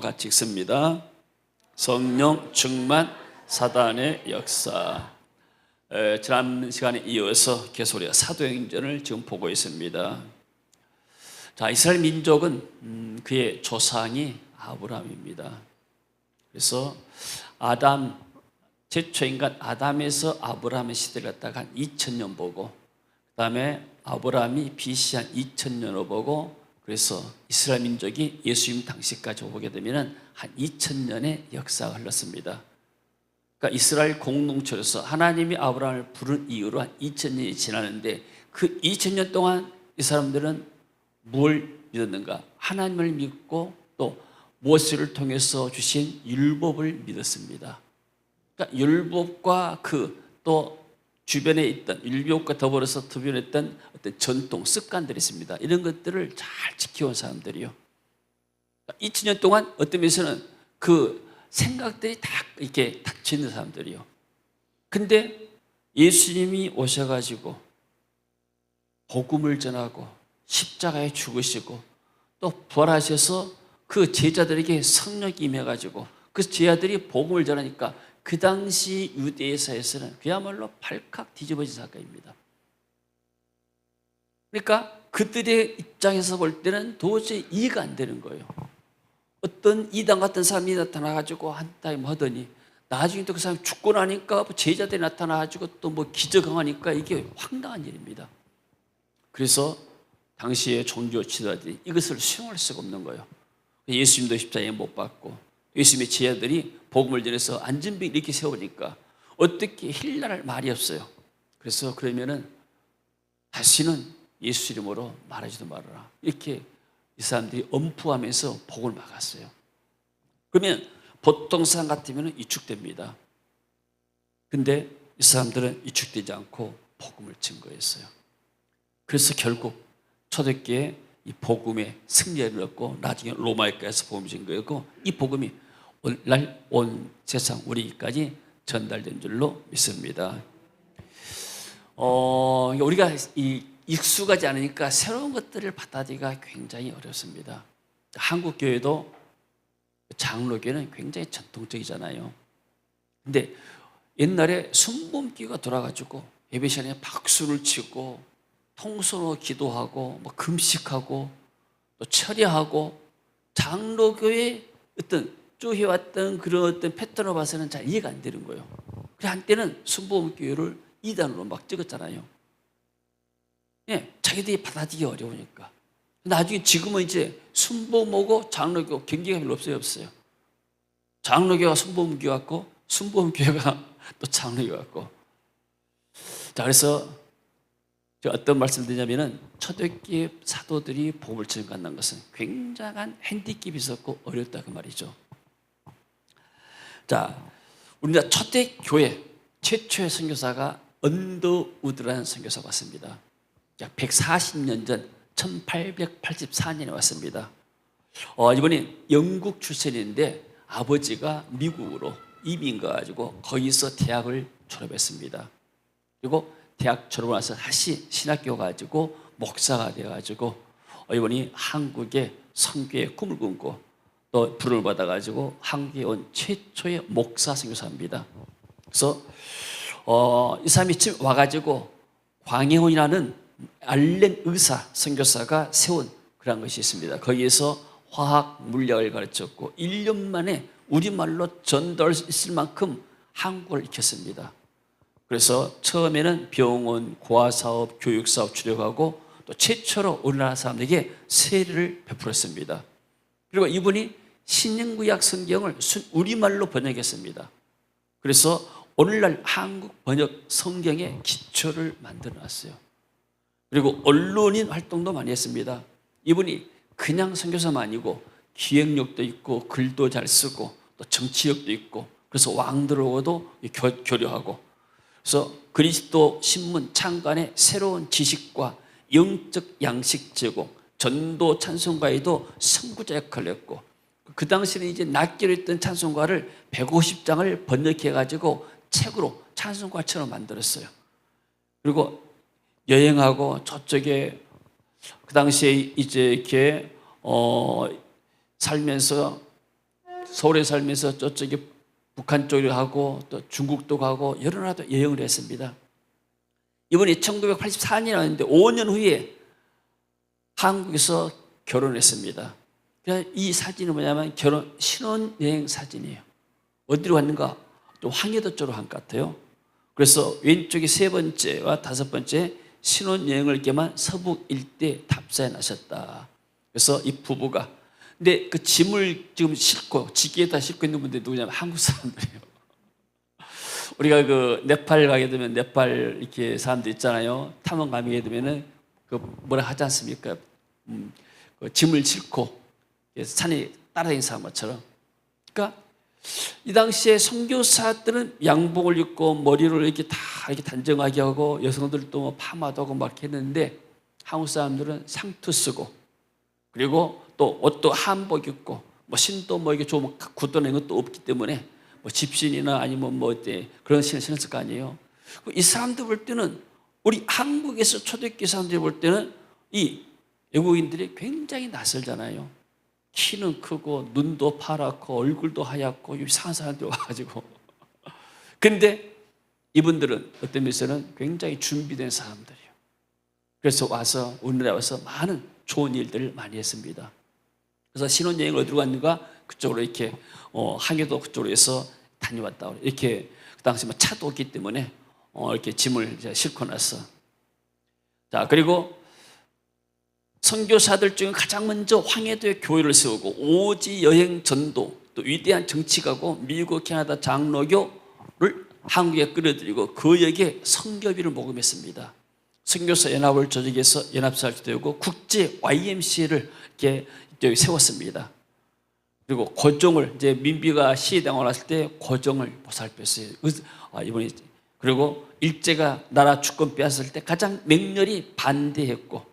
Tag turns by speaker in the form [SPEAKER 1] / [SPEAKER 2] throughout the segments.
[SPEAKER 1] 같이 읽습니다. 성령 충만 사단의 역사. 지난 시간에 이어서 계속 우리가 사도행전을 지금 보고 있습니다. 자, 이스라엘 민족은 그의 조상이 아브라함입니다. 그래서 아담, 최초 인간 아담에서 아브라함의 시대를 갖다가 한 2000년 보고, 그 다음에 아브라함이 BC 한 2000년을 보고, 그래서 이스라엘 민족이 예수님 당시까지 오게 되면 한 2000년의 역사가 흘렀습니다. 그러니까 이스라엘 공동체로서 하나님이 아브라함을 부른 이후로 한 2000년이 지나는데, 그 2000년 동안 이 사람들은 뭘 믿었는가? 하나님을 믿고 또 모세를 통해서 주신 율법을 믿었습니다. 그러니까 율법과 또 주변에 있던 율법과 더불어서 주변했던 어떤 전통, 습관들이 있습니다. 이런 것들을 잘 지켜온 사람들이요. 2000년 동안 어떤 면에서는 그 생각들이 다 이렇게 닥쳐 있는 사람들이요. 근데 예수님이 오셔가지고 복음을 전하고 십자가에 죽으시고 또 부활하셔서 그 제자들에게 성령이 임해가지고 그 제자들이 복음을 전하니까 그 당시 유대사에서는 그야말로 발칵 뒤집어진 사건입니다. 그러니까 그들의 입장에서 볼 때는 도저히 이해가 안 되는 거예요. 어떤 이단 같은 사람이 나타나가지고 한 타임 하더니 나중에 또 그 사람이 죽고 나니까 제자들이 나타나가지고 또 뭐 기적하니까 이게 황당한 일입니다. 그래서 당시에 종교 지도자들이 이것을 수용할 수가 없는 거예요. 예수님도 십자가에 못 박고 예수님의 제자들이 복음을 전해서 안전병 이렇게 세우니까 어떻게 힐날 말이 없어요. 그래서 그러면은 다시는 예수 이름으로 말하지도 말아라. 이렇게 이 사람들이 엄포하면서 복을 막았어요. 그러면 보통 사람 같으면 위축됩니다. 근데 이 사람들은 위축되지 않고 복음을 증거했어요. 그래서 결국 초대교회에 이 복음의 승리를 얻고 나중에 로마에 가서 복음을 증거했고 이 복음이 오늘날 온 세상 우리까지 전달된 줄로 믿습니다. 우리가 익숙하지 않으니까 새로운 것들을 받아들이기가 굉장히 어렵습니다. 한국 교회도 장로교회는 굉장히 전통적이잖아요. 근데 옛날에 순복음교회가 돌아가지고 예배 시간에 박수를 치고 통성으로 기도하고 뭐 금식하고 또 철야하고 장로교회 어떤 쭉 해왔던 그런 어떤 패턴으로 봐서는 잘 이해가 안 되는 거예요. 그래 한때는 순복음교회를 2단으로 막 찍었잖아요. 예, 자기들이 받아들이기 어려우니까. 나중에 지금은 이제 순복음하고 장로교 경계가 별로 없어요. 장로교가 순복음교회 같고 순복음교회가 또 장로교 같고. 자, 그래서 제가 어떤 말씀을 드리냐면은 초대교회 사도들이 복음을 전한다는 것은 굉장한 핸디캡이 있었고 어렵다 그 말이죠. 자, 우리나라 초대교회 최초의 선교사가 언더우드라는 선교사가 왔습니다. 140년 전 1884년에 왔습니다. 이번에 영국 출신인데 아버지가 미국으로 이민 가가지고 거기서 대학을 졸업했습니다. 그리고 대학 졸업을 해서 다시 신학교 가지고 목사가 돼가지고 이번이 한국의 선교의 꿈을 꿈고 또 부름을 받아가지고 한국에 온 최초의 목사 선교사입니다. 그래서 이 사람이 지금 와가지고 광해원이라는 알렌 의사 선교사가 세운 그런 것이 있습니다. 거기에서 화학 물리학을 가르쳤고 1년 만에 우리말로 전달할 수 있을 만큼 한국어를 익혔습니다. 그래서 처음에는 병원, 고아사업, 교육사업 주력하고 또 최초로 우리나라 사람들에게 세례를 베풀었습니다. 그리고 이분이 신약구약 성경을 우리말로 번역했습니다. 그래서 오늘날 한국 번역 성경의 기초를 만들어놨어요. 그리고 언론인 활동도 많이 했습니다. 이분이 그냥 선교사만 아니고 기획력도 있고 글도 잘 쓰고 또 정치력도 있고 그래서 왕들하고도 교류하고 그래서 그리스도 신문 창간의 새로운 지식과 영적 양식 제공, 전도 찬송가에도 선구자 역할을 했고 그 당시에는 이제 낱개로 있던 찬송가를 150장을 번역해가지고 책으로 찬송가처럼 만들었어요. 그리고 여행하고 저쪽에 그 당시에 이제 이렇게 살면서 서울에 살면서 저쪽에 북한 쪽으로 가고 또 중국도 가고 여러 나라도 여행을 했습니다. 이번에 1984년에 왔는데 5년 후에 한국에서 결혼했습니다. 이 사진은 뭐냐면 신혼여행 사진이에요. 어디로 갔는가? 또 황해도 쪽으로 간 것 같아요. 그래서 왼쪽이 3번째와 5번째 신혼여행을 겸한 서북 일대 답사에 나셨다. 그래서 이 부부가 근데 그 짐을 지금 싣고 지게에다 싣고 있는 분들이 누구냐면 한국 사람들이에요. 우리가 그 네팔 가게 되면 네팔 이렇게 사람들 있잖아요. 탐험 가게 되면은 그 뭐라 하지 않습니까? 그 짐을 싣고 산에 따라다니는 사람처럼. 그러니까 이 당시에 선교사들은 양복을 입고 머리를 이렇게 다 이렇게 단정하게 하고 여성들도 뭐 파마도 하고 막 했는데 한국 사람들은 상투 쓰고 그리고 또 옷도 한복 입고 뭐 신도 뭐 이게 좀 굳어낸 것도 없기 때문에 뭐 집신이나 아니면 뭐 어때 그런 신을 신었을 거 아니에요. 이 사람들 볼 때는 우리 한국에서 초대교회 사람들이 볼 때는 이 외국인들이 굉장히 낯설잖아요. 키는 크고 눈도 파랗고 얼굴도 하얗고 이상한 사람들이 와가지고 근데 이분들은 어떤 면에서는 굉장히 준비된 사람들이에요. 그래서 와서 우리나라에 와서 많은 좋은 일들을 많이 했습니다. 그래서 신혼여행을 어디로 갔는가? 그쪽으로 이렇게 항해도 그쪽으로 해서 다녀왔다. 이렇게 그 당시 뭐 차도 없기 때문에 이렇게 짐을 이제 싣고 나서 자 그리고 선교사들 중에 가장 먼저 황해도에 교회를 세우고 오지 여행 전도 또 위대한 정치가고 미국 캐나다 장로교를 한국에 끌어들이고 그에게 선교비를 모금했습니다. 선교사 연합을 조직해서 연합사를 되고 국제 YMCA를 이렇게 세웠습니다. 그리고 고종을 이제 민비가 시해당하고 났을 때 고종을 보살폈어요. 이번에 그리고 일제가 나라 주권 빼앗을 때 가장 맹렬히 반대했고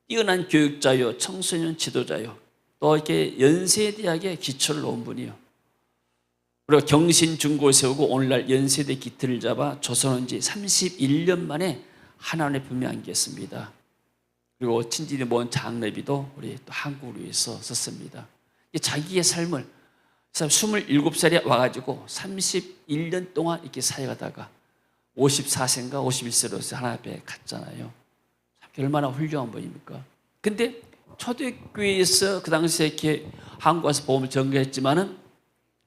[SPEAKER 1] 뛰어난 교육자요, 청소년 지도자요, 또 이렇게 연세대학에 기초를 놓은 분이요. 그리고 경신중고를 세우고 오늘날 연세대 기틀을 잡아 조선은 지 31년 만에 하나님의 분명히 안겼습니다. 그리고 친진이 모은 장례비도 우리 또 한국을 위해서 썼습니다. 자기의 삶을 27살에 와가지고 31년 동안 이렇게 사역하다가 54세인가 51세로 하나님 앞에 갔잖아요. 얼마나 훌륭한 분입니까? 근데 초대교회에서 그 당시에 이렇게 한국 와서 복음을 전개했지만은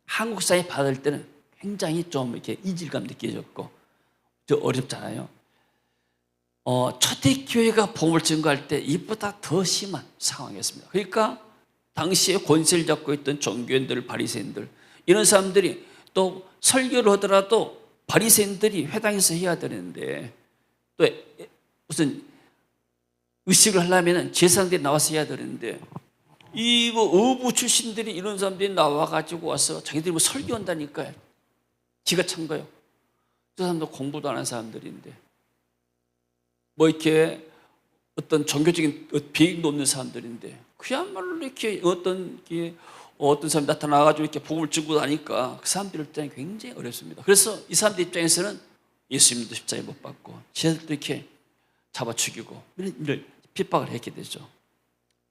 [SPEAKER 1] 한국 사회 받을 때는 굉장히 좀 이렇게 이질감 느껴졌고 좀 어렵잖아요. 초대교회가 복음을 전개할 때 이보다 더 심한 상황이었습니다. 그러니까 당시에 권세를 잡고 있던 종교인들, 바리새인들 이런 사람들이 또 설교를 하더라도 바리새인들이 회당에서 해야 되는데 또 무슨 의식을 하려면 제사장들이 나와서 해야 되는데 이 뭐 어부 출신들이 이런 사람들이 나와가지고 와서 자기들이 뭐 설교한다니까요. 기가 찬 거예요. 저 사람도 공부도 안 한 사람들인데 뭐 이렇게 어떤 종교적인 비행도 없는 사람들인데 그야말로 이렇게 어떤 사람이 나타나가지고 이렇게 복음을 전고 다니까 그 사람들 입장이 굉장히 어렵습니다. 그래서 이 사람들 입장에서는 예수님도 십자가에 못 박고 제자들도 이렇게 잡아 죽이고 이런 일을 핍박을 했게 되죠.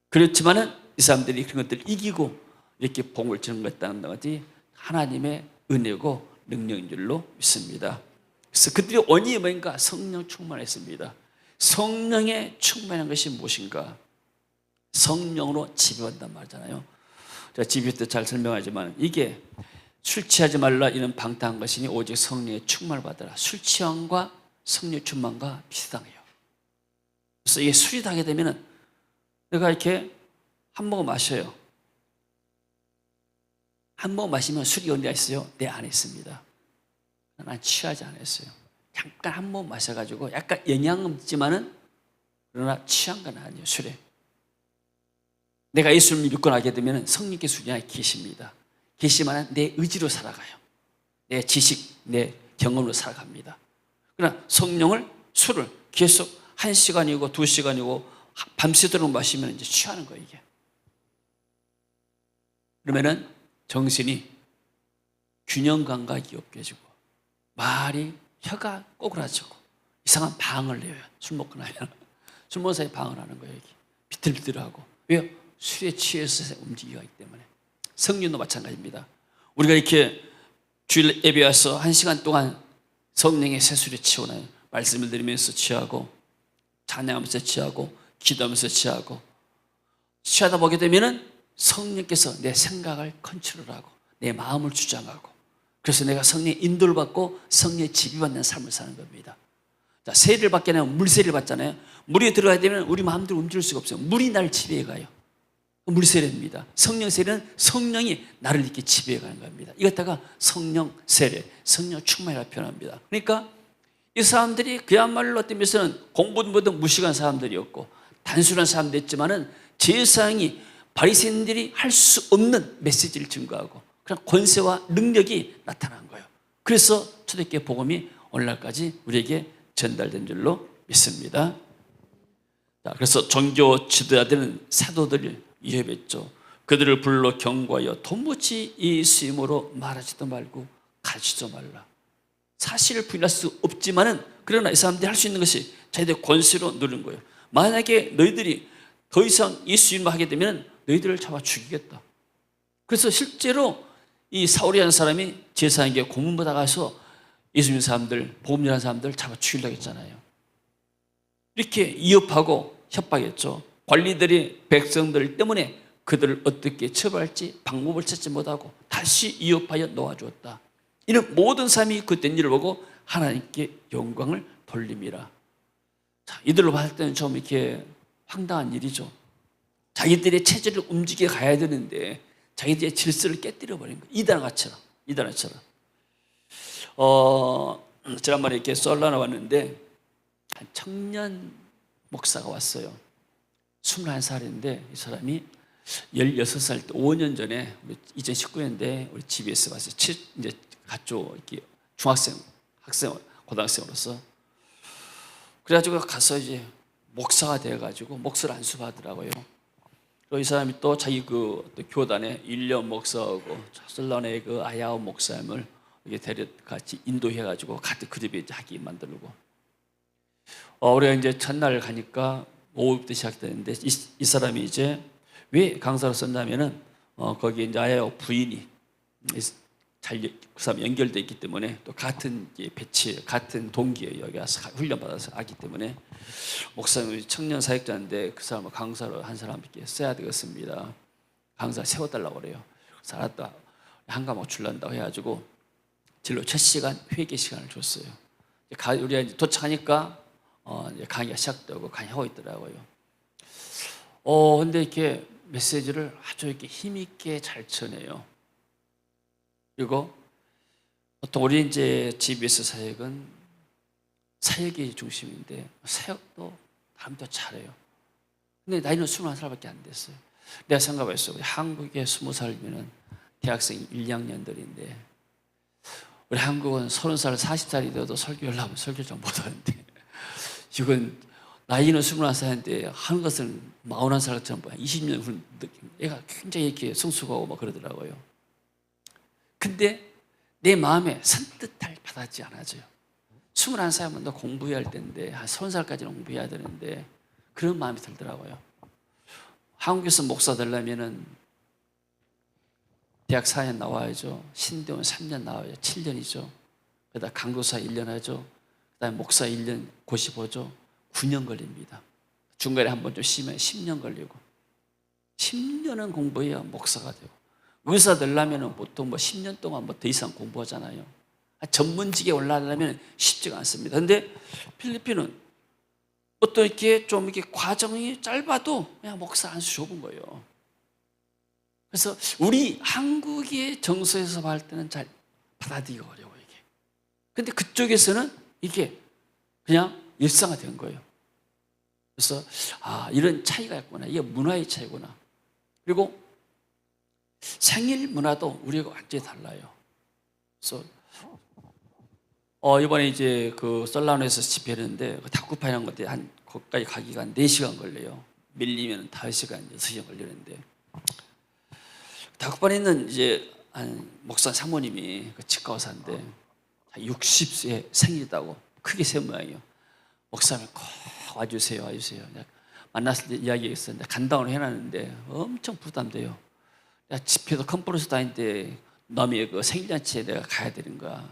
[SPEAKER 1] 그렇지만은 이 사람들이 그런 것들을 이기고 이렇게 복음을 전했다는 것이 하나님의 은혜고 능력인 줄로 믿습니다. 그래서 그들의 원인이 뭔가? 성령 충만했습니다. 성령에 충만한 것이 무엇인가? 성령으로 지배한단 말이잖아요. 제가 지배 때 잘 설명하지만 이게 술 취하지 말라 이는 방탕한 것이니 오직 성령의 충만을 받아라. 술 취함과 성령 충만과 비슷해요. 그래서 이게 술이 당하게 되면은 내가 이렇게 한 모금 마셔요. 한 모금 마시면 술이 어디가 있어요? 내 안에 있습니다. 난 취하지 않았어요. 잠깐 한 모금 마셔가지고 약간 영향은 있지만은 그러나 취한 건 아니에요. 술에. 내가 예수를 믿고 나게 되면 성령께서 우리 안에 계십니다. 계시면 내 의지로 살아가요. 내 지식, 내 경험으로 살아갑니다. 그러나 술을 계속 1시간이고 2시간이고 밤새도록 마시면 이제 취하는 거예요, 이게. 그러면은 정신이 균형 감각이 없게지고 말이 혀가 꼬그라지고 이상한 방을 내요. 술 먹고 나면 술 먹은 사이에 방을 하는 거예요, 여기. 비틀비틀하고. 왜요? 술에 취해서 움직이기 때문에. 성령도 마찬가지입니다. 우리가 이렇게 주일 예배 와서 1시간 동안 성령의 새술에 취하나요? 말씀을 드리면서 취하고, 찬양하면서 취하고, 기도하면서 취하고, 취하다 보게 되면은 성령께서 내 생각을 컨트롤하고 내 마음을 주장하고, 그래서 내가 성령의 인도를 받고 성령의 지배받는 삶을 사는 겁니다. 자, 세례를 받게 되면 물세례를 받잖아요. 물에 들어가야 되면 우리 마음대로 움직일 수가 없어요. 물이 나를 지배해 가요. 물세례입니다. 성령 세례는 성령이 나를 이렇게 지배해 가는 겁니다. 이것다가 성령 세례, 성령 충만이라고 표현합니다. 그러니까 이 사람들이 그야말로 어떤 면에서는 공부도 못한 무식한 사람들이었고 단순한 사람들이었지만은 제사장이 바리새인들이 할 수 없는 메시지를 증거하고 그런 권세와 능력이 나타난 거예요. 그래서 초대교회 복음이 오늘날까지 우리에게 전달된 줄로 믿습니다. 자, 그래서 종교 지도자들은 사도들을 위협했죠. 그들을 불러 경고하여 도무지 예수 이름으로 말하지도 말고 가르치지도 말라. 사실을 부인할 수 없지만은 그러나 이 사람들이 할 수 있는 것이 자기들 권세로 누른 거예요. 만약에 너희들이 더 이상 예수 이름으로 하게 되면 너희들을 잡아 죽이겠다. 그래서 실제로 이 사울이라는 사람이 제사장에게 고문 받아가서 예수 믿는 사람들, 복음 전하는 사람들 잡아 죽이려고 했잖아요. 이렇게 위협하고 협박했죠. 관리들이 백성들 때문에 그들을 어떻게 처벌할지 방법을 찾지 못하고 다시 위협하여 놓아주었다. 이는 모든 사람이 그된 일을 보고 하나님께 영광을 돌림이라. 자, 이들로 봤을 때는 좀 이렇게 황당한 일이죠. 자기들의 체제를 움직여 가야 되는데 자기들의 질서를 깨뜨려 버린 거예요. 이단아처럼. 지난번에 이렇게 썰러나 왔는데 한 청년 목사가 왔어요. 21살인데 이 사람이 16살 때 5년 전에 2019년인데 우리 GBS 와서 이제 갔죠. 이렇게 고등학생으로서. 그래가지고 가서 이제 목사가 돼가지고 목사를 안수받으라고요. 그리고 이 사람이 또 자기 또 교단에 일련 목사하고 설란의 그 아야오 목사님을 이렇게 같이 인도해가지고 같은 그룹에 하기 만들고. 우리가 이제 첫날 가니까 오후부터 시작되는데 이 사람이 이제 왜 강사로 썼냐면은 거기 이제 아야오 부인이 그 사람 연결돼 있기 때문에 또 같은 배치, 같은 동기에 여기 와서 훈련받아서 하기 때문에 목사님이 청년 사역자인데 그 사람을 강사로 한 사람 이렇게 써야 되겠습니다. 강사 세워달라고 그래요. 그래서 알았다. 한 과목 줄란다고 해가지고 진로 첫 시간 회개 시간을 줬어요. 우리가 이제 도착하니까 이제 강의가 시작되고 강의하고 있더라고요. 근데 이렇게 메시지를 아주 이렇게 힘있게 잘 전해요. 그리고 보통 우리 이제 GBS 사역은 사역이 중심인데 사역도 사람도 잘해요. 근데 나이는 21살밖에 안 됐어요. 내가 생각했어요. 우리 한국에 20살이면 대학생 1, 2학년들인데 우리 한국은 30살, 40살이 되어도 설교를 하면 설교 좀 못하는데 이건 나이는 21살인데 하는 것은 41살처럼 20년 후 느낌. 얘가 굉장히 이렇게 성숙하고 막 그러더라고요. 근데 내 마음에 선뜻할 받아지 않아져요. 21살이면 너 공부해야 할 텐데 한 30살까지는 공부해야 되는데 그런 마음이 들더라고요. 한국에서 목사 되려면은 대학 4년 나와야죠. 신대원 3년 나와야죠. 7년이죠. 그다음 강도사 1년 하죠. 그다음에 목사 1년 고시보죠. 9년 걸립니다. 중간에 한 번 좀 쉬면 10년 걸리고 10년은 공부해야 목사가 되고 의사 되려면 보통 10년 동안 더 이상 공부하잖아요. 전문직에 올라가려면 쉽지가 않습니다. 그런데 필리핀은 어떤 이렇게 좀 이렇게 과정이 짧아도 그냥 목사 안수 좁은 거예요. 그래서 우리 한국의 정서에서 봤을 때는 잘 받아들이기 어려워 이게. 근데 그쪽에서는 이게 그냥 일상화 된 거예요. 그래서 이런 차이가 있구나. 이게 문화의 차이구나. 그리고 생일 문화도 우리가 완전히 달라요. 그래서 이번에 이제 그 솔라노에서 집회했는데 다쿠파이라는 것들이 거기까지 가기가 한 4시간 걸려요. 밀리면 5시간, 6시간 걸리는데 다쿠파에 있는 이제 한 목사 사모님이 그 치과 의사인데 60세 생일이다고 크게 세 모양이에요. 목사님 꼭 와주세요. 만났을 때 이야기했었는데 간다고 해놨는데 엄청 부담돼요. 집회도 컨퍼런스 다니는데 남의 그 생일잔치에 내가 가야 되는 거야.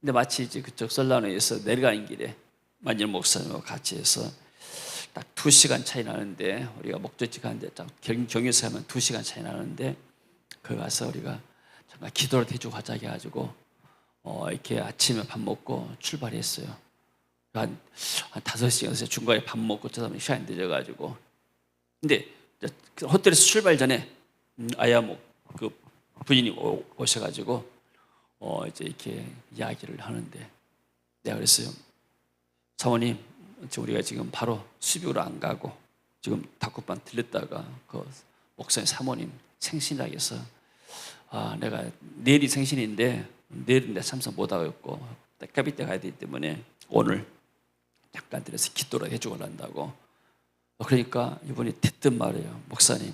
[SPEAKER 1] 근데 마치 이제 그쪽 설라노에서 내려가는 길에 만일 목사님하고 같이 해서 딱 2시간 차이 나는데, 우리가 목적지 가는데 딱 경유서 하면 2시간 차이 나는데, 거기 가서 우리가 잠깐 기도를 해주고 가자 해가지고 이렇게 아침에 밥 먹고 출발했어요. 한 5시간에서 중간에 밥 먹고 저다음에 시간이 늦어가지고. 근데 호텔에서 출발 전에 아야목 그 부인이 오셔가지고 이제 이렇게 이야기를 하는데, 내가 그랬어요. 사모님, 우리가 지금 바로 수비로 안 가고 지금 다국방 들렸다가 그 목사님 사모님 생신이라고 해서 내가 내일이 생신인데 내일은 내가 참석 못하고 까비 때 가야 되기 때문에 오늘 잠깐 들어서 기도를 해주고 한다고. 그러니까 이분이 대뜸 말해요. 목사님,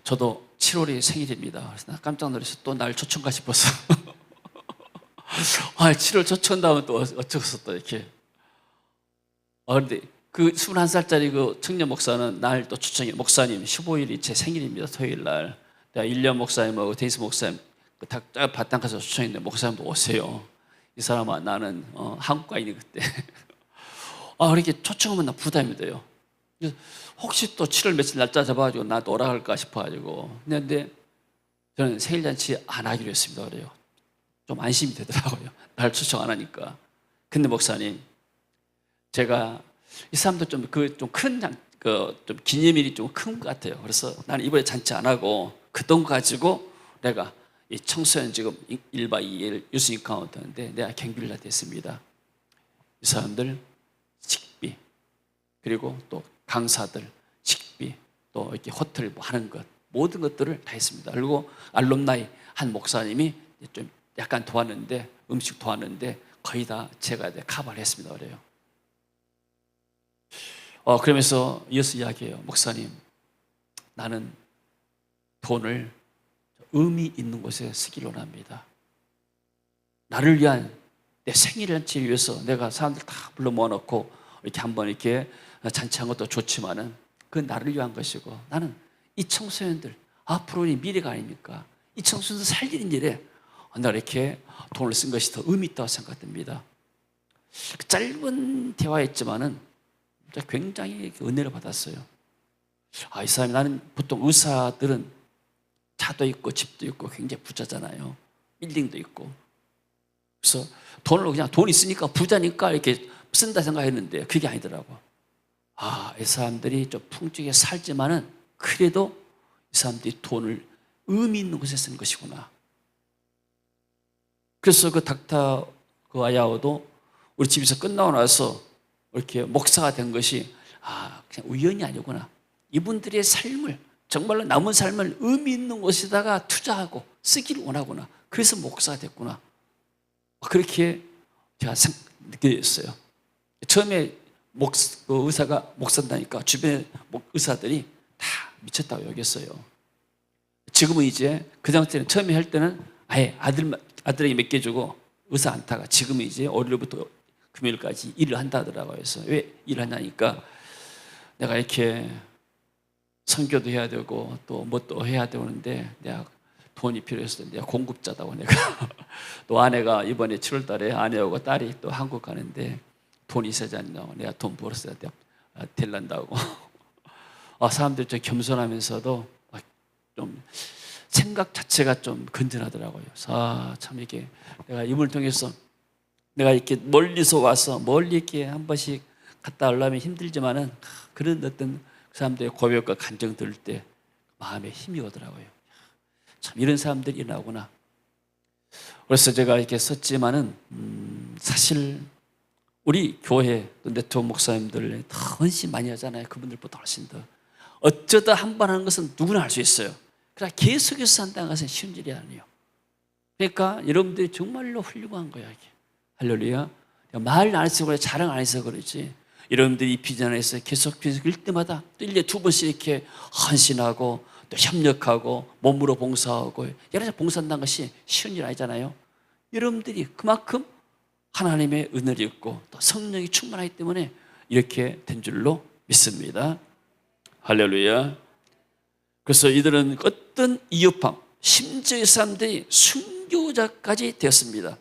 [SPEAKER 1] 저도 7월이 생일입니다. 그래서 나 깜짝 놀라서 또 날 초청가 싶어서 7월 초청다면 또 어쩌겠어 또 이렇게. 근데 그 21살짜리 그 청년 목사는 날 또 초청해. 목사님, 15일이 제 생일입니다. 토요일 날. 내가 1년 목사님하고 데이스 목사님 바탕 가서 초청했는데 목사님도 오세요. 이 사람아, 나는 한국가인이 그때. 그렇게 초청하면 나 부담이 돼요. 혹시 또 7월 며칠 날짜 잡아가지고 나 또 오라 갈까 싶어가지고. 근데 저는 생일잔치 안 하기로 했습니다. 그래요. 좀 안심이 되더라고요. 날 초청 안 하니까. 근데 목사님, 제가 이 사람도 좀 기념일이 좀 큰 것 같아요. 그래서 나는 이번에 잔치 안 하고 그 돈 가지고 내가 이 청소년 지금 1박 2일 유스닝 카운터인데 내가 경비를 다 됐습니다. 이 사람들 식비, 그리고 또 강사들 식비, 또 이렇게 호텔 뭐 하는 것, 모든 것들을 다 했습니다. 그리고 알룸나이 한 목사님이 좀 약간 도왔는데, 음식 도왔는데 거의 다 제가 커버를 했습니다. 그래요. 그러면서 이어서 이야기해요. 목사님, 나는 돈을 의미 있는 곳에 쓰기를 원합니다. 나를 위한 내 생일잔치를 위해서 내가 사람들 다 불러 모아놓고 이렇게 한번 이렇게 잔치한 것도 좋지만은 그건 나를 위한 것이고, 나는 이 청소년들 앞으로의 미래가 아닙니까? 이 청소년들 살리는 일에 나 이렇게 돈을 쓴 것이 더 의미 있다고 생각됩니다. 짧은 대화였지만은 굉장히 은혜를 받았어요. 이 사람이, 나는 보통 의사들은 차도 있고 집도 있고 굉장히 부자잖아요. 빌딩도 있고. 그래서 돈을 그냥 돈 있으니까 부자니까 이렇게 쓴다 생각했는데 그게 아니더라고. 이 사람들이 좀 풍족하게 살지만은 그래도 이 사람들이 돈을 의미 있는 곳에 쓰는 것이구나. 그래서 그 닥터 그 아야오도 우리 집에서 끝나고 나서 이렇게 목사가 된 것이 그냥 우연이 아니구나. 이분들의 삶을, 정말로 남은 삶을 의미 있는 곳에다가 투자하고 쓰기를 원하구나. 그래서 목사가 됐구나. 그렇게 제가 느꼈어요. 처음에 의사가 목사다니까 주변의 의사들이 다 미쳤다고 여겼어요. 지금은 이제, 그 당시에는 처음에 할 때는 아예 아들에게 맡겨주고 의사 안 타가, 지금은 이제 월요일부터 금요일까지 일을 한다 하더라고요. 그래서 왜 일을 하냐니까, 내가 이렇게 선교도 해야 되고 또 뭐 또 해야 되는데 내가 돈이 필요해서 내가 공급자다고. 내가 또 아내가 이번에 7월 달에 아내하고 딸이 또 한국 가는데 돈이 있어야지 않냐고, 내가 돈 벌었어야 될란다고. 사람들이 좀 겸손하면서도 좀 생각 자체가 좀 건전하더라고요. 참 이게 내가 이분을 통해서 내가 이렇게 멀리서 와서 멀리 이렇게 한 번씩 갔다 오려면 힘들지만은 그런 어떤 그 사람들의 고백과 간정 들을 때 마음에 힘이 오더라고요. 참 이런 사람들이 일어나구나. 그래서 제가 이렇게 썼지만은 사실 우리 교회 또 네트워크 목사님들 더 헌신 많이 하잖아요. 그분들보다 훨씬 더. 어쩌다 한 번 하는 것은 누구나 할 수 있어요. 그러나 계속해서 한다는 것은 쉬운 일이 아니에요. 그러니까 여러분들이 정말로 훌륭한 거야, 이게. 할렐루야. 말 안 해서 그래, 자랑 안 해서 그러지. 여러분들이 이 비전에서 계속 일 때마다 또 1년에 2번씩 이렇게 헌신하고 또 협력하고 몸으로 봉사하고 여러 가지 봉사한다는 것이 쉬운 일 아니잖아요. 여러분들이 그만큼 하나님의 은혜를 있고 또 성령이 충만하기 때문에 이렇게 된 줄로 믿습니다. 할렐루야. 그래서 이들은 어떤 이업함, 심지어 이 사람들이 순교자까지 되었습니다.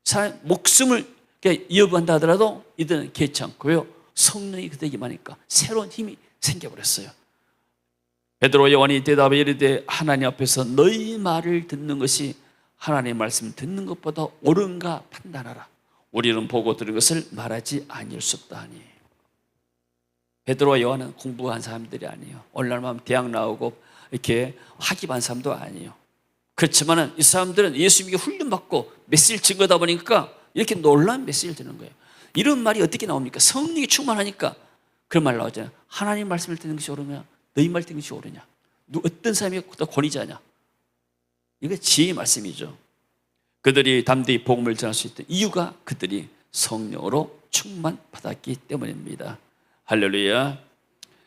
[SPEAKER 1] 사람 목숨을 위협한다 하더라도 이들은 개의치 않고요, 성령이 그들에게 임하니까 새로운 힘이 생겨버렸어요. 베드로 요한이 대답해 이르되 하나님 앞에서 너희 말을 듣는 것이 하나님의 말씀을 듣는 것보다 옳은가 판단하라. 우리는 보고 들은 것을 말하지 아니할 수 없다 하니. 베드로와 요한은 공부한 사람들이 아니에요. 오늘날만 대학 나오고 이렇게 학위반 사람도 아니에요. 그렇지만은 이 사람들은 예수님에게 훈련받고 메시지를 증거하다 보니까 이렇게 놀라운 메시지를 듣는 거예요. 이런 말이 어떻게 나옵니까? 성령이 충만하니까 그런 말 나오잖아요. 하나님 말씀을 듣는 것이 옳으냐, 너희 말 듣는 것이 옳으냐, 어떤 사람이 더 권위자냐. 이게 지혜의 말씀이죠. 그들이 담대히 복음을 전할 수 있던 이유가 그들이 성령으로 충만받았기 때문입니다. 할렐루야.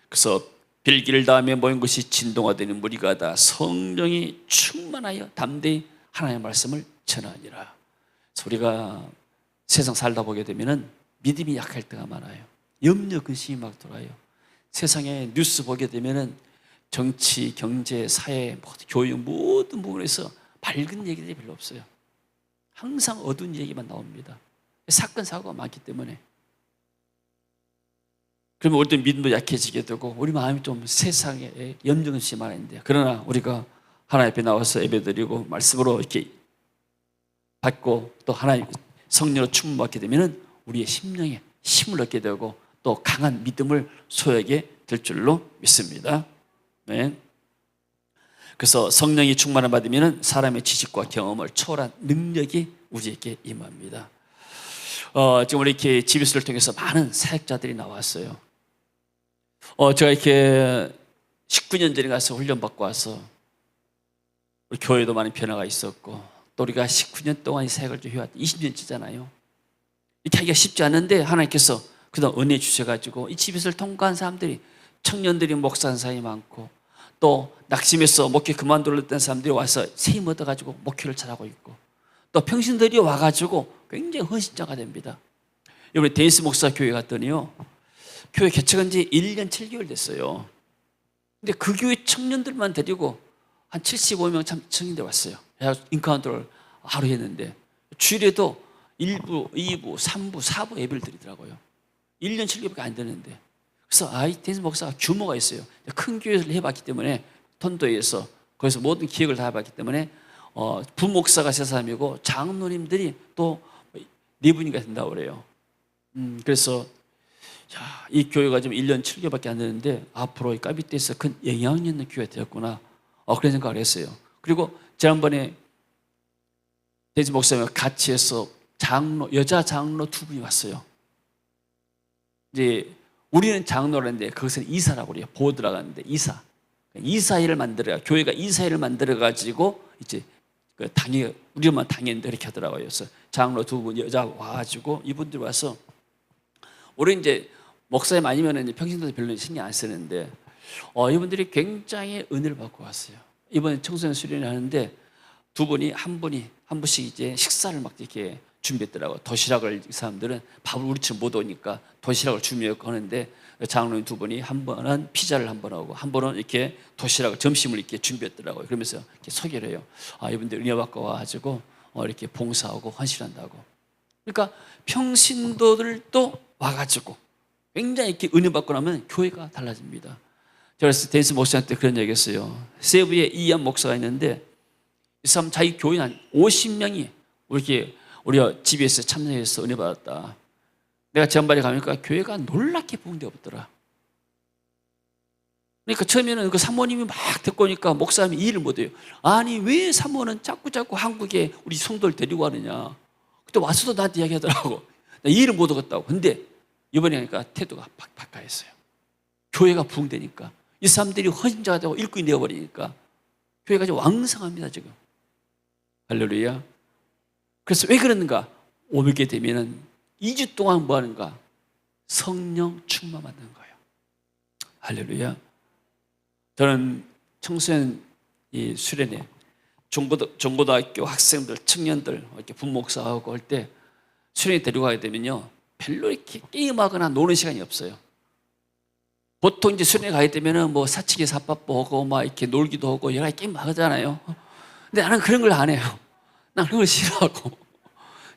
[SPEAKER 1] 그래서 빌기를 다음에 모인 것이 진동화 되는 무리가 다 성령이 충만하여 담대히 하나님의 말씀을 전하니라. 그래서 우리가 세상 살다 보게 되면 믿음이 약할 때가 많아요. 염려 근심이 막 돌아요. 세상에 뉴스 보게 되면 정치, 경제, 사회, 교육 모든 부분에서 밝은 얘기들이 별로 없어요. 항상 어두운 얘기만 나옵니다. 사건, 사고가 많기 때문에. 그러면 우리도 믿음도 약해지게 되고 우리 마음이 좀 세상에 염려근심이 많은데, 그러나 우리가 하나님 앞에 나와서 예배드리고 말씀으로 이렇게 받고 또 하나님 성령으로 충만받게 되면 우리의 심령에 힘을 얻게 되고 또 강한 믿음을 소유하게 될 줄로 믿습니다. 네. 그래서 성령이 충만을 받으면 사람의 지식과 경험을 초월한 능력이 우리에게 임합니다. 지금 우리 이렇게 지비스를 통해서 많은 사역자들이 나왔어요. 제가 이렇게 19년 전에 가서 훈련받고 와서 우리 교회도 많은 변화가 있었고 또 우리가 19년 동안 이 사역을 좀 해왔 20년째잖아요. 이렇게 하기가 쉽지 않은데 하나님께서 그동안 은혜 주셔가지고 이 지비스를 통과한 사람들이, 청년들이 목사한 사람이 많고 또 낙심해서 목회 그만둘렀던 사람들이 와서 새 힘 얻어가지고 목회를 잘하고 있고 또 평신들이 와가지고 굉장히 헌신자가 됩니다. 이번에 데이스 목사 교회 갔더니요, 교회 개척한 지 1년 7개월 됐어요. 근데 그 교회 청년들만 데리고 한 75명 청년들 왔어요. 인카운터를 하루 했는데 주일에도 1부, 2부, 3부, 4부 예배를 드리더라고요. 1년 7개월밖에 안 되는데. 그래서 데이스 목사가 규모가 있어요. 큰 교회를 해봤기 때문에 톤도에서 거기서 모든 기획을 다 해봤기 때문에 부목사가 3사람이고 장로님들이 또 4분이가 된다고 그래요. 그래서 이 교회가 지금 1년 7개월밖에 안 되는데 앞으로 이 까비떼에서 큰 영향력 있는 교회가 되었구나, 그런 생각을 했어요. 그리고 지난번에 데이스 목사님과 같이 해서 여자 장로 2분이 왔어요. 이제 우리는 장로라는데 그것은 이사라고 그래요. 보드라고 하는데 이사회를 만들어요. 교회가 이사회를 만들어가지고 이제 그 당회, 우리만 당회인데 그렇게 하더라고요. 그래서 장로 2분 여자 와가지고 이분들 와서 우리 이제 목사님 아니면은 평신도들 별로 신경 안 쓰는데 이분들이 굉장히 은혜를 받고 왔어요. 이번에 청소년 수련을 하는데 한 분씩 이제 식사를 막 이렇게 준비했더라고요. 도시락을, 이 사람들은 밥을 우리처럼 못 오니까 도시락을 준비하고 하는데 장로님 2분이 한 번은 피자를 한 번 하고 한 번은 이렇게 도시락을, 점심을 이렇게 준비했더라고요. 그러면서 이렇게 소개를 해요. 이분들 은혜 받고 와가지고 이렇게 봉사하고 헌신한다고. 그러니까 평신도들도 와가지고 굉장히 이렇게 은혜 받고 나면 교회가 달라집니다. 그래서 데이스 목사한테 그런 얘기 했어요. 세부에 이한 목사가 있는데 이 사람 자기 교인 한 50명이 우리가 GBS에 참여해서 은혜 받았다. 내가 지난번에 가니까 교회가 놀랍게 부흥되어 없더라. 그러니까 처음에는 그 사모님이 막 듣고 오니까 목사님이 이해를 못해요. 아니 왜 사모는 자꾸 한국에 우리 성도를 데리고 가느냐. 그때 와서도 나한테 이야기하더라고. 나 이해를 못 하겠다고. 근데 이번에 하니까 태도가 바뀌었어요. 교회가 부흥되니까 이 사람들이 헌신자가 되고 일꾼이 되어버리니까 교회가 이제 왕성합니다 지금. 할렐루야. 그래서 왜 그러는가? 오게 되면은 2주 동안 뭐 하는가? 성령 충만 받는 거예요. 할렐루야. 저는 청소년 이 수련회 중고등학교 학생들, 청년들 이렇게 분목사하고 할 때 수련회 데려가게 되면요, 별로 이렇게 게임하거나 노는 시간이 없어요. 보통 이제 수련회 가게 되면은 뭐 사치기 사밥 보고 막 이렇게 놀기도 하고 여러 가지 게임 하잖아요. 근데 나는 그런 걸 안 해요. 난 그런 걸 싫어하고.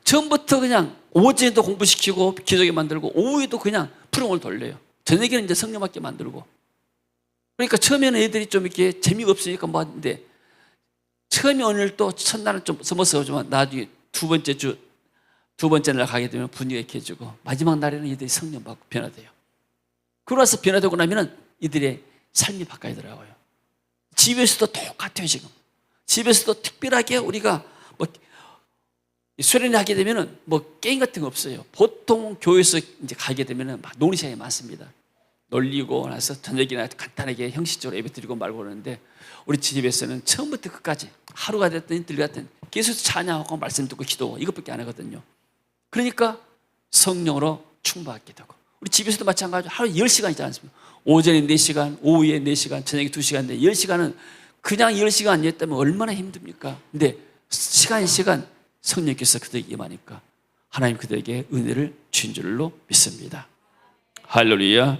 [SPEAKER 1] 처음부터 그냥 오전에도 공부시키고 기도하게 만들고 오후에도 그냥 푸름을 돌려요. 저녁에는 이제 성령 받게 만들고. 그러니까 처음에는 애들이 좀 이렇게 재미가 없으니까 뭐 하는데 처음에 오늘 또 첫날은 좀 서먹서지만 나중에 두 번째 날 가게 되면 분위기가 익혀지고 마지막 날에는 이들이 성령 받고 변화돼요. 그러고 나서 변화되고 나면은 이들의 삶이 바뀌더라고요. 집에서도 똑같아요. 지금 집에서도 특별하게 우리가 뭐 수련회 하게 되면은 뭐 게임 같은 거 없어요. 보통 교회에서 이제 가게 되면은 막 노는 시간이 많습니다. 놀리고 나서 저녁이나 간단하게 형식적으로 예배 드리고 말고 그러는데 우리 집에서는 처음부터 끝까지 하루가 됐든 이틀 같든 계속 찬양하고 말씀 듣고 기도하고 이것밖에 안 하거든요. 그러니까 성령으로 충만하게 되고 우리 집에서도 마찬가지로 하루 10시간이지 않습니까? 오전에 4시간, 오후에 4시간, 저녁에 2시간인데 10시간은 그냥 10시간 아니었다면 얼마나 힘듭니까? 근데 시간 성령께서 그들에게 임하니까 하나님 그들에게 은혜를 주신 줄로 믿습니다. 할렐루야.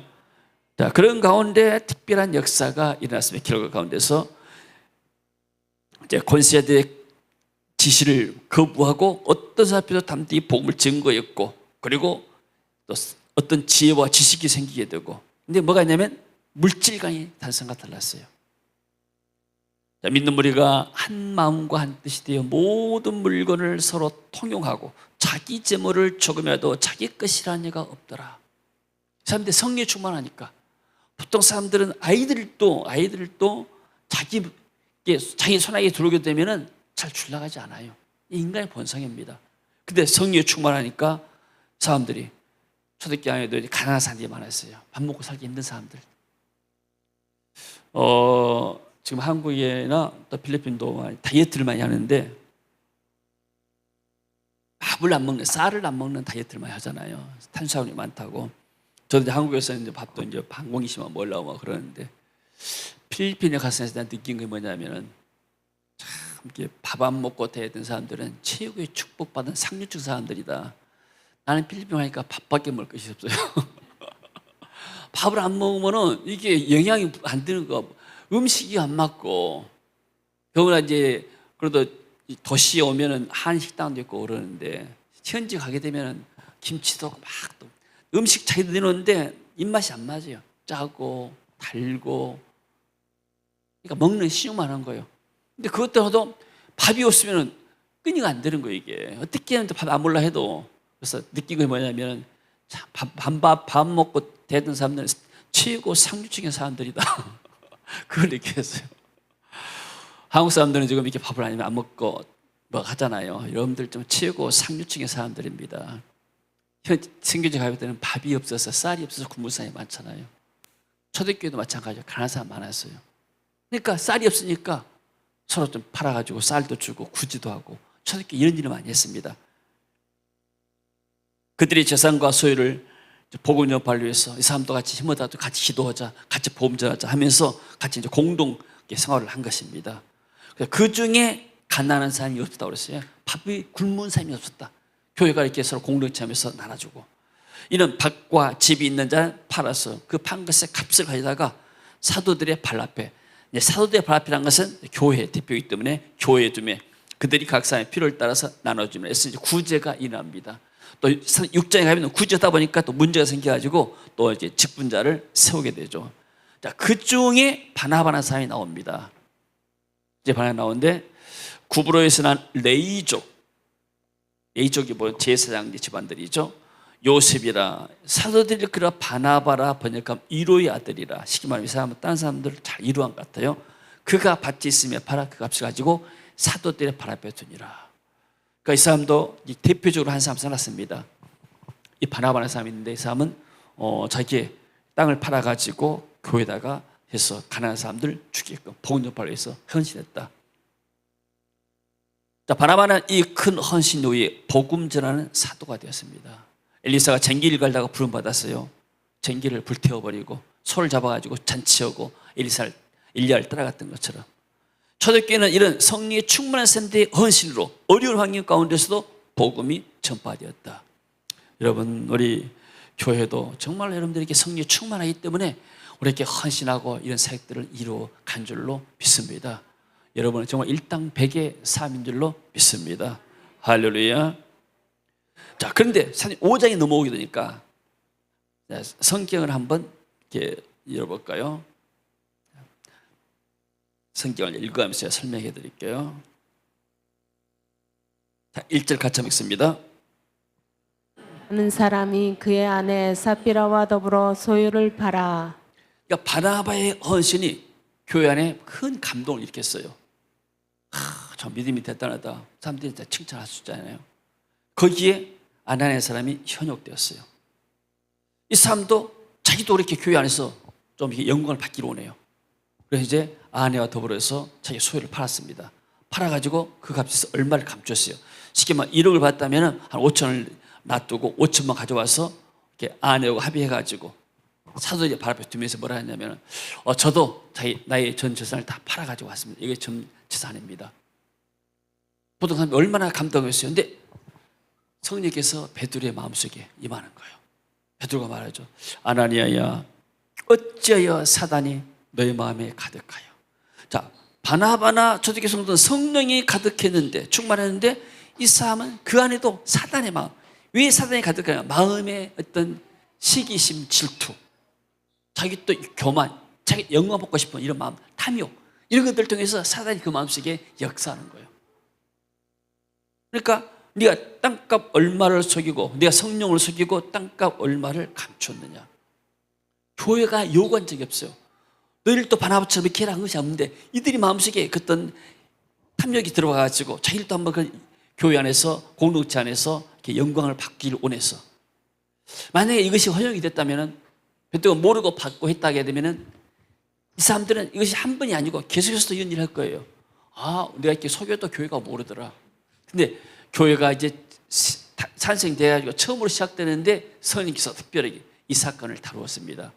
[SPEAKER 1] 자, 그런 가운데 특별한 역사가 일어났습니다. 기록 가운데서 이제 권세자들의 지시를 거부하고 어떤 사람도 담대히 복음을 증거했고 그리고 또 어떤 지혜와 지식이 생기게 되고 근데 뭐가 있냐면 물질강이 단성과 달랐어요. 자, 믿는 무리가 한 마음과 한 뜻이 되어 모든 물건을 서로 통용하고 자기 재물을 조금이라도 자기 것이라는 이가 없더라. 사람들이 성령에 충만하니까 보통 사람들은 아이들도 자기 손아귀에 들어오게 되면은 잘 줄나가지 않아요. 인간의 본성입니다. 근데 성령에 충만하니까 사람들이 초대교회에도 가난한 사람들이 많았어요. 밥 먹고 살기 힘든 사람들. 지금 한국이나 또 필리핀도 다이어트를 많이 하는데 밥을 안 먹는, 쌀을 안 먹는 다이어트를 많이 하잖아요. 탄수화물이 많다고. 저도 이제 한국에서는 이제 밥도 이제 반 공기씩만 먹으려고 막 그러는데 필리핀에 갔을 때 느낀 게 뭐냐면은 참 이렇게 밥 안 먹고 대했던 사람들은 최고의 축복받은 상류층 사람들이다. 나는 필리핀 가니까 밥밖에 먹을 것이 없어요. 밥을 안 먹으면은 이게 영향이 안 드는 거, 음식이 안 맞고, 더구나 이제 그래도 도시에 오면은 한 식당도 있고 그러는데 현지 가게 되면은 김치도 막 또 음식 자기도 내놓는데 입맛이 안 맞아요. 짜고 달고, 그러니까 먹는 시중만 한 거예요. 근데 그것도 밥이 없으면은 끈이가 안 되는 거예요. 이게 어떻게 하면 밥 안 먹으려 해도. 그래서 느낀 게 뭐냐면은 밥 먹고 대던 사람들은 최고 상류층의 사람들이다. 그걸 느꼈어요. 한국 사람들은 지금 이렇게 밥을 아니면 안 먹고 뭐 하잖아요. 여러분들 좀 최고 상류층의 사람들입니다. 선교지 가볼 때는 밥이 없어서 쌀이 없어서 굶는 사람이 많잖아요. 초대교회도 마찬가지로 가난한 사람 많았어요. 그러니까 쌀이 없으니까 서로 좀 팔아가지고 쌀도 주고 구지도 하고 초대교회 이런 일을 많이 했습니다. 그들의 재산과 소유를 복음 전파를 위해서 이 사람도 같이 힘을 다하고 같이 기도하자, 같이 복음 전하자 하면서 같이 이제 공동 생활을 한 것입니다. 그 중에 가난한 사람이 없었다고 그랬어요. 밥이 굶은 사람이 없었다. 교회가 이렇게 서로 공동체하면서 나눠주고 이런 밭과 집이 있는 자는 팔아서 그 판 것의 값을 가져다가 사도들의 발 앞에, 사도들의 발 앞이라는 것은 교회 대표이기 때문에 교회에 두며 그들이 각 사람의 필요를 따라서 나눠주면 그래서 이제 구제가 일어납니다. 또 6장에 가면 구제하다 보니까 또 문제가 생겨가지고 또 이제 직분자를 세우게 되죠. 자, 그 중에 바나바라는 사람이 나옵니다. 이제 바나바 나오는데 구브로에서 난 레이족이 뭐 제사장 집안들이죠. 요셉이라 사도들이 그라 바나바라 번역하면 이로의 아들이라 쉽게 말하면 이 사람은 다른 사람들 잘 이루한 것 같아요. 그가 밭이 있으며 팔아 그 값을 가지고 사도들의 발 앞에 두니라. 그러니까 이 사람도 대표적으로 한 사람 살았습니다. 이 바나바라는 사람이 있는데 이 사람은 자기의 땅을 팔아가지고 교회에다가 해서 가난한 사람들 죽이게끔 복음 전파를 위해서 헌신했다. 자, 바나바는 이 큰 헌신 후에 복음 전하는 사도가 되었습니다. 엘리사가 쟁기를 갈다가 부름받았어요. 쟁기를 불태워버리고 소를 잡아가지고 잔치하고 엘리야를 따라갔던 것처럼 초대교회는 이런 성령의 충만한 사람들의 헌신으로 어려운 환경 가운데서도 복음이 전파되었다. 여러분, 우리 교회도 정말 여러분들에게 성령이 충만하기 때문에 우리 이렇게 헌신하고 이런 사역들을 이루어 간 줄로 믿습니다. 여러분은 정말 일당백의 삶인 줄로 믿습니다. 할렐루야. 자, 그런데 5장에 넘어오게 되니까 성경을 한번 이렇게 열어볼까요? 성경을 읽어가면서 제가 설명해 드릴게요. 자, 1절 같이 한번 읽습니다.
[SPEAKER 2] 하는 사람이 그의 아내 삽비라와 더불어 소유를 팔아.
[SPEAKER 1] 그러니까 바나바의 헌신이 교회 안에 큰 감동을 일으켰어요. 저 믿음이 대단하다. 사람들이 칭찬할 수 있잖아요. 거기에 아나니아 사람이 현혹되었어요. 이 사람도 자기도 이렇게 교회 안에서 좀 영광을 받기로 오네요. 그래서 이제 아내와 더불어서 자기 소유를 팔았습니다. 팔아가지고 그 값에서 얼마를 감췄어요. 쉽게 말하면 1억을 받았다면 한 5천을 놔두고 5천만 가져와서 이렇게 아내하고 합의해가지고 사도들이 발 앞에 두면서 뭐라 했냐면 저도 나의 전 재산을 다 팔아가지고 왔습니다. 이게 전 재산입니다. 보통 사람이 얼마나 감동했어요. 근데 성령께서 베드로의 마음속에 임하는 거예요. 베드로가 말하죠. 아나니아야, 어찌하여 사단이 너의 마음에 가득하여. 자, 바나바나 초대교회 성도는 성령이 가득했는데, 충만했는데 이 사람은 그 안에도 사단의 마음. 왜 사단이 가득하냐? 마음의 어떤 시기심, 질투, 자기 또 교만, 자기 영광 받고 싶은 이런 마음, 탐욕, 이런 것들 통해서 사단이 그 마음속에 역사하는 거예요. 그러니까 네가 땅값 얼마를 속이고 네가 성령을 속이고 땅값 얼마를 감췄느냐. 교회가 요구한 적이 없어요. 너희를 또 바나바처럼 이렇게 해라, 것이 없는데 이들이 마음속에 어떤 탐욕이 들어와가지고 자기들도 한번 그 교회 안에서, 공동체 안에서 이렇게 영광을 받기를 원해서, 만약에 이것이 허용이 됐다면, 베드로가 모르고 받고 했다게 되면 이 사람들은 이것이 한 번이 아니고 계속해서 이런 일을 할 거예요. 내가 이렇게 속여도 교회가 모르더라. 근데 교회가 이제 탄생돼가지고 처음으로 시작되는데 성령께서 특별하게 이 사건을 다루었습니다.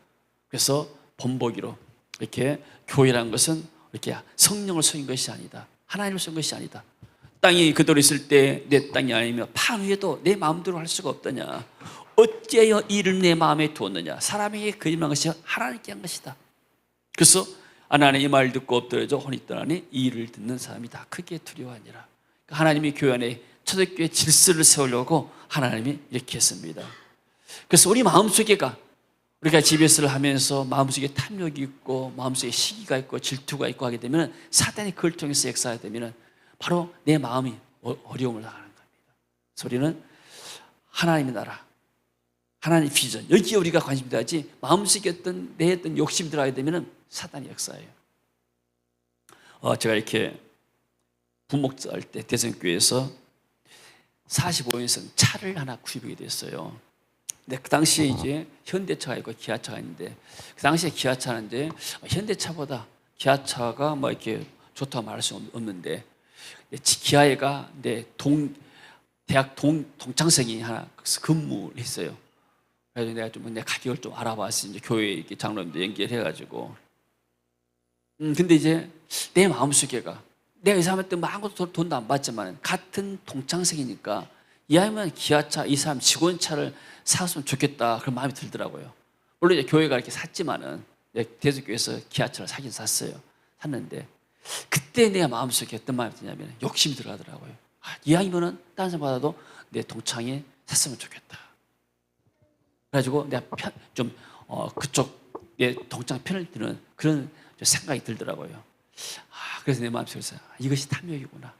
[SPEAKER 1] 그래서 본보기로 이렇게 교회라는 것은 이렇게 성령을 속인 것이 아니다. 하나님을 속인 것이 아니다. 땅이 그대로 있을 때 내 땅이 아니며 판 위에도 내 마음대로 할 수가 없더냐. 어찌하여 이를 내 마음에 두었느냐. 사람에게 거짓말한 것이 하나님께 한 것이다. 그래서 아나니아 이 말을 듣고 엎드려져 혼이 떠나니 이 일을 듣는 사람이 다 크게 두려워하니라. 하나님이 교회 안에 초대교회 질서를 세우려고 하나님이 이렇게 했습니다. 그래서 우리 마음속에가, 우리가 집에서를 하면서 마음속에 탐욕이 있고 마음속에 시기가 있고 질투가 있고 하게 되면 사단이 그걸 통해서 역사하게 되면 바로 내 마음이 어려움을 당하는 겁니다. 그래서 우리는 하나님의 나라, 하나님의 비전, 여기에 우리가 관심이 되지 마음속에 내 어떤 욕심이 들어가게 되면 사단이 역사해요. 제가 이렇게 부목자 할 때 대성교회에서 45인승 차를 하나 구입하게 됐어요. 근데 그 당시에 이제 현대차가 있고 기아차가 있는데, 그 당시에 기아차는 이제 현대차보다 기아차가 뭐 이렇게 좋다고 말할 수 없는데, 기아애가 대학 동창생이 하나 근무를 했어요. 그래서 내가 가격을 좀 알아봤어요. 이제 교회 이렇게 장로님도 연결해가지고. 근데 이제 내 마음속에가, 내가 이 사람한테 뭐 아무것도 돈도 안 받지만 같은 동창생이니까 이 아이면 기아차, 이 사람 직원차를 사왔으면 좋겠다, 그런 마음이 들더라고요. 물론 이제 교회가 이렇게 샀지만은 대속교회에서 기아차를 사긴 샀어요. 샀는데 그때 내 마음속에 어떤 마음이 드냐면 욕심이 들어가더라고요. 이 아이면은 다른 사람 받아도 내 동창이 샀으면 좋겠다. 그래가지고 내가 그쪽 내 동창 편을 드는 그런 생각이 들더라고요. 그래서 내 마음속에서 이것이 탐욕이구나.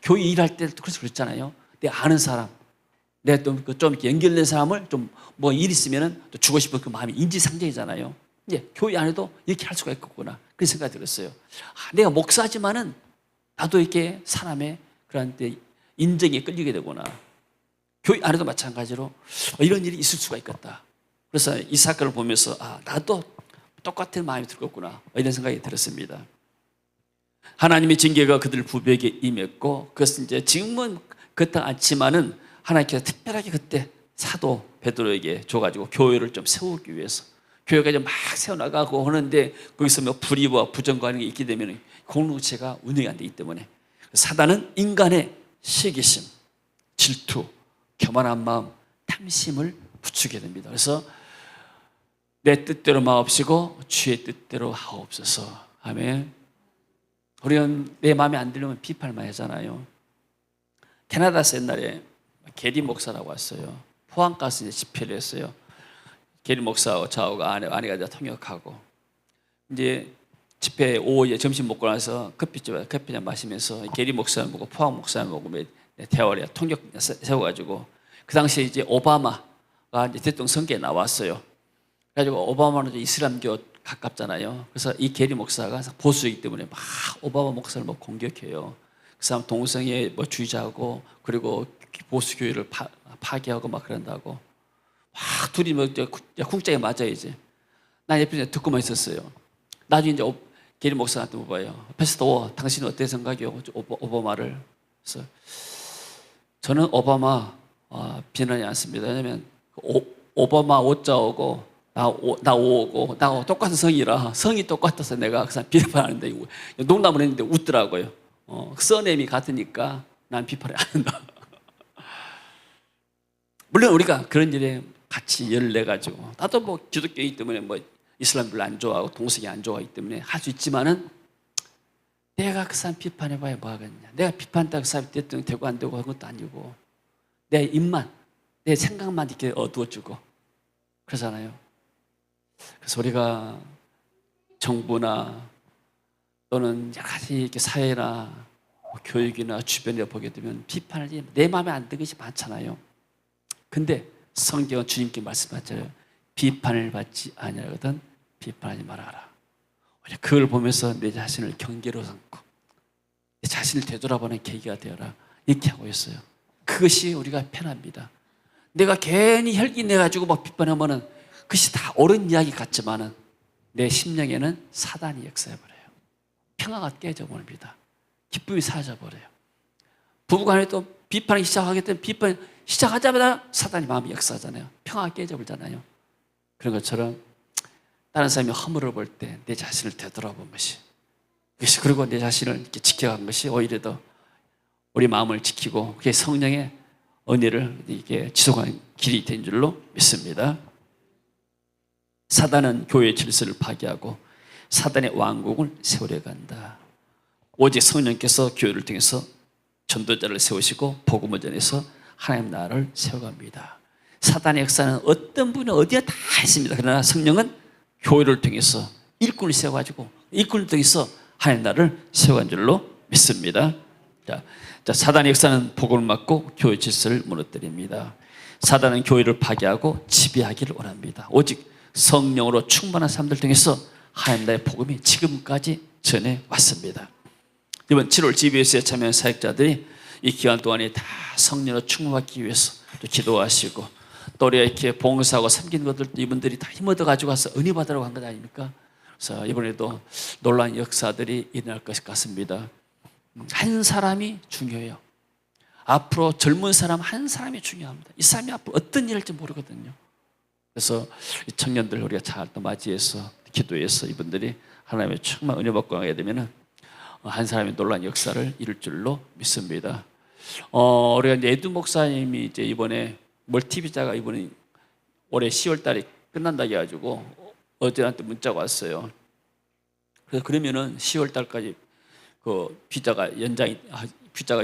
[SPEAKER 1] 교회 일할 때도 그래서 그랬잖아요. 내가 아는 사람, 내가 좀 연결된 사람을 좀 뭐 일 있으면은 또 주고 싶은 그 마음이 인지상정이잖아요. 이제 교회 안에도 이렇게 할 수가 있겠구나, 그런 생각이 들었어요. 내가 목사지만은 나도 이렇게 사람의 그런 인정에 끌리게 되구나. 교회 안에도 마찬가지로 이런 일이 있을 수가 있겠다. 그래서 이 사건을 보면서 나도 똑같은 마음이 들었구나, 이런 생각이 들었습니다. 하나님의 징계가 그들 부부에게 임했고, 그것은 이제 지금은 그렇지 않지만은 하나님께서 특별하게 그때 사도 베드로에게 줘가지고 교회를 좀 세우기 위해서, 교회가 이제 막 세워나가고 하는데 거기서 뭐 불의와 부정과 이런 게 있게 되면 공동체가 운영이 안 되기 때문에 사단은 인간의 시기심, 질투, 교만한 마음, 탐심을 부추게 됩니다. 그래서 내 뜻대로 마옵시고 주의 뜻대로 하옵소서. 아멘. 우리는 내 마음에 안 들면 비판을 많이 하잖아요. 캐나다에서 옛날에 게리 목사라고 왔어요. 포항가서 이제 집회를 했어요. 게리 목사하고 저하고 아내가 이제 통역하고, 이제 집회 오후에 점심 먹고 나서 커피집에 커피잔 마시면서 게리 목사 보고 포항 목사 보고 대화를 통역 세워가지고, 그 당시에 이제 오바마가 이제 대통령 선거에 나왔어요. 그래가지고 오바마는 이제 이슬람교 가깝잖아요. 그래서 이 게리 목사가 보수이기 때문에 막 오바마 목사를 막 공격해요. 그 사람 동성애 뭐 주의자고, 그리고 보수 교회를 파괴하고 막 그런다고. 막 둘이 뭐 쿵짝에 맞아야지. 난 옆에 듣고만 있었어요. 나중에 이제 게리 목사한테 물어봐요. 패스터, 당신은 어떻게 생각해요? 오바마를. 그래서 저는 오바마 비난하지 않습니다. 왜냐하면 오바마 오자오고 나 오고 나하고 똑같은 성이라, 성이 똑같아서 내가 그 사람 비판하는데, 농담을 했는데 웃더라고요. 써냄이 같으니까 난 비판을 안 한다. 물론 우리가 그런 일에 같이 열을 내가지고, 나도 뭐 기독교이기 때문에 뭐 이슬람 별로 안 좋아하고 동성애 안 좋아하기 때문에 할 수 있지만은, 내가 그 사람 비판해봐야 뭐 하겠냐. 내가 비판한다고 그 사람이 대통령 되고 안 되고 한 것도 아니고, 내 입만, 내 생각만 이렇게 어두워주고 그러잖아요. 그래서 우리가 정부나 또는 여러 가지 이렇게 사회나 교육이나 주변에 보게 되면 비판을, 내 마음에 안 드는 것이 많잖아요. 근데 성경은 주님께 말씀하셨잖아요. 비판을 받지 아니하거든 비판하지 말아라. 그걸 보면서 내 자신을 경계로 삼고 내 자신을 되돌아보는 계기가 되어라, 이렇게 하고 있어요. 그것이 우리가 편합니다. 내가 괜히 혈기 내가지고 막 비판하면은 그것이 다 옳은 이야기 같지만은 내 심령에는 사단이 역사해버려요. 평화가 깨져버립니다. 기쁨이 사라져버려요. 부부간에도 비판이 시작하게 되면 비판이 시작하자마자 사단이 마음이 역사하잖아요. 평화가 깨져버리잖아요. 그런 것처럼 다른 사람이 허물을 볼 때 내 자신을 되돌아본 것이, 그리고 내 자신을 이렇게 지켜간 것이 오히려 더 우리 마음을 지키고 그게 성령의 은혜를 이게 지속하는 길이 된 줄로 믿습니다. 사단은 교회의 질서를 파괴하고 사단의 왕국을 세우려 간다. 오직 성령께서 교회를 통해서 전도자를 세우시고 복음을 전해서 하나님 나라를 세워갑니다. 사단의 역사는 어떤 분이 어디에 다 있습니다. 그러나 성령은 교회를 통해서 일꾼을 세워가지고 일꾼을 통해서 하나님 나라를 세워간 줄로 믿습니다. 자, 사단의 역사는 복음을 막고 교회 질서를 무너뜨립니다. 사단은 교회를 파괴하고 지배하기를 원합니다. 오직 성령으로 충만한 사람들 통해서 하나님 나라의 복음이 지금까지 전해왔습니다. 이번 7월 GBS에 참여한 사역자들이 이 기간 동안에 다 성령으로 충만하기 위해서 또 기도하시고, 또 우리가 이렇게 봉사하고 섬기는 것들도 이분들이 다 힘 얻어가지고 가서 은혜 받으라고 한 것 아닙니까? 그래서 이번에도 놀라운 역사들이 일어날 것 같습니다. 한 사람이 중요해요. 앞으로 젊은 사람 한 사람이 중요합니다. 이 사람이 앞으로 어떤 일을 할지 모르거든요. 그래서 이 청년들 우리가 잘 또 맞이해서 기도해서 이분들이 하나님의 정말 은혜 받고 가게 되면은 한 사람의 놀라운 역사를 이룰 줄로 믿습니다. 우리가 이제 에두 목사님이 이제 이번에 멀티비자가 이번에 올해 10월 달에 끝난다 해가지고 어제 나한테 문자가 왔어요. 그래서 그러면은 10월 달까지 그 비자가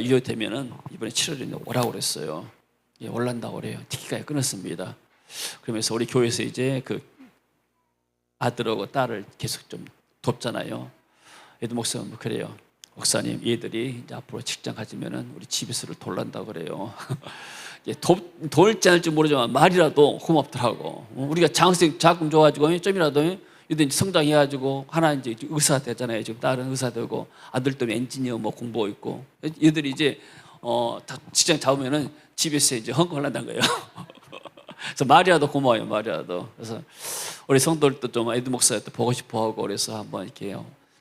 [SPEAKER 1] 유효되면은 이번에 7월에 오라고 그랬어요. 예, 올란다고 그래요. 티켓까지 끊었습니다. 그러면서 우리 교회에서 이제 그 아들하고 딸을 계속 좀 돕잖아요. 얘도 목사님 그래요. 목사님, 얘들이 이제 앞으로 직장 가지면은 우리 집에서를 돌란다고 그래요. 돌지 않을지 모르지만 말이라도 고맙더라고. 우리가 장학생 자금 줘가지고 좀이라도 얘들 성장해가지고 하나 이제 의사 되잖아요. 지금 딸은 의사 되고 아들도 엔지니어 뭐 공부하고 있고, 얘들이 이제 다 직장 잡으면은 집에서 이제 헌금하려는 거예요. 그래서 말이라도 고마워요, 말이라도. 그래서 우리 성도들도 좀 에두 목사한테 보고 싶어 하고 그래서 한번 이렇게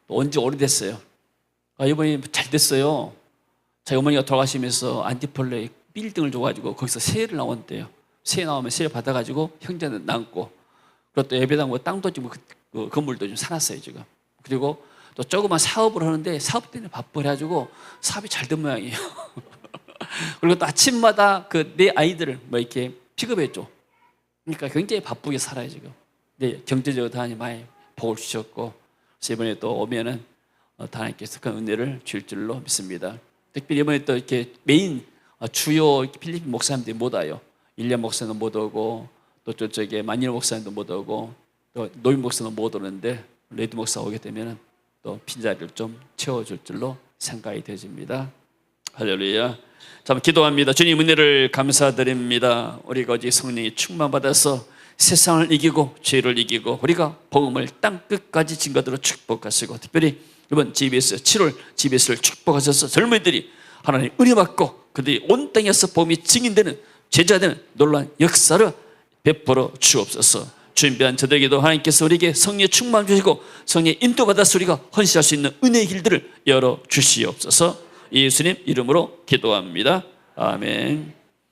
[SPEAKER 1] 온지 오래됐어요. 이번에 잘 됐어요. 저희 어머니가 돌아가시면서 안티폴레 빌딩을 줘가지고 거기서 세를 나온대요. 세 나오면 세 받아가지고 형제는 남고, 그리고 또 예배당 뭐 땅도 지금 그 건물도 좀 사놨어요 지금. 그리고 또 조그만 사업을 하는데 사업 때문에 바빠가지고 사업이 잘 된 모양이에요. 그리고 또 아침마다 그 내 아이들을 뭐 이렇게 픽업해줘. 그러니까 굉장히 바쁘게 살아요 지금. 네, 경제적으로 하나님 많이 복을 주셨고, 그래서 이번에 또 오면은 하나님께서 그 은혜를 줄 줄로 믿습니다. 특별히 이번에 또 이렇게 메인 주요 필리핀 목사님들이 못 와요. 일리안 목사는 못 오고 또 저쪽에 마니엘 목사님도 못 오고 또 노인 목사는 못 오는데 레드 목사 오게 되면 또 빈자리를 좀 채워줄 줄로 생각이 되집니다. 할렐루야. 자, 기도합니다. 주님 은혜를 감사드립니다. 우리가 오직 성령이 충만받아서 세상을 이기고 죄를 이기고 우리가 복음을 땅 끝까지 증거대로 축복하시고 특별히 이번 GBS 7월 GBS를 축복하셔서 젊은이들이 하나님 은혜 받고 그들이 온 땅에서 복음이 증인되는 제자되는 놀라운 역사를 베풀어 주옵소서. 준비한 저들에게도 하나님께서 우리에게 성령의 충만 주시고 성령의 인도받아서 우리가 헌신할 수 있는 은혜의 길들을 열어 주시옵소서. 예수님 이름으로 기도합니다. 아멘.